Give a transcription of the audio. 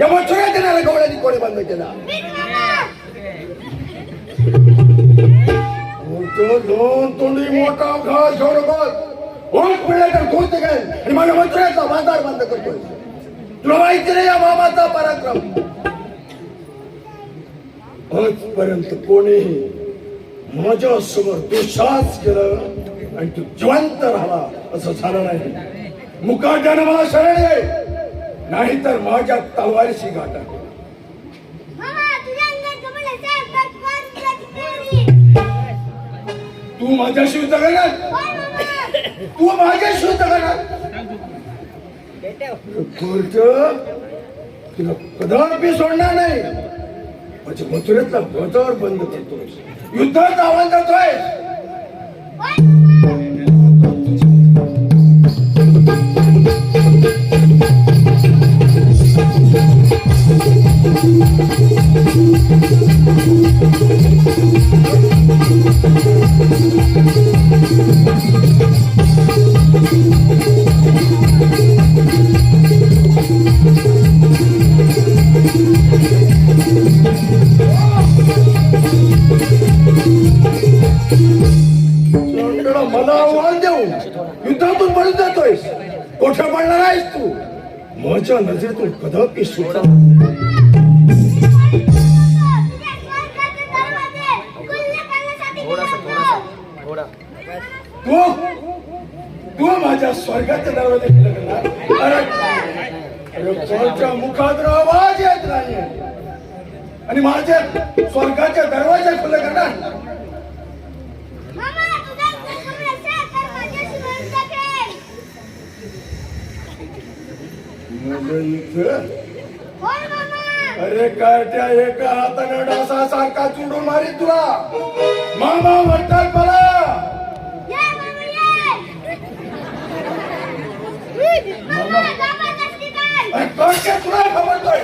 त्या मच्छरा देणाऱ्या गवळ्याने कोणी बंद केला? दोन तोंडी मोठा घास घेऊ नकोस. ओळख मिळाला तर कोणते काय आणि माझ्या मच्छराचा बाजार बंद करतोय. तुला माहिती नाही या मामाचा पराक्रम. आजपर्यंत कोणीही माझ्या समोर दुःशास केलं आणि तू जिवंत राहिला असं झालं नाही. मुकाट्यानं मला शरण ये, नाहीतर माझ्या तलवारीशी गाठा. तू माझ्याशी युद्ध करणार? तू माझ्याशी युद्ध करणार? तुला कदापि सोडणार नाही. माझ्या मथुरेतला बाजार बंद करतोय, युद्धात आव्हान करतोय. मला आव्हान देऊ युद्धातून पळून जातोयस. कोठे पडणार आहेस तू? माझ्या नजरेतून कदापि सुटला. तू माझ्या स्वर्गाचे दरवाजे खुले करणार? अरे मुखात आवाज येत नाही आणि माझे स्वर्गाचे दरवाजे खुले करणार? अरे कार्ट्या एका हाताने डासा सारखा चुडून मारी तुला. मामा म्हणतात मला तुला खबरतोय.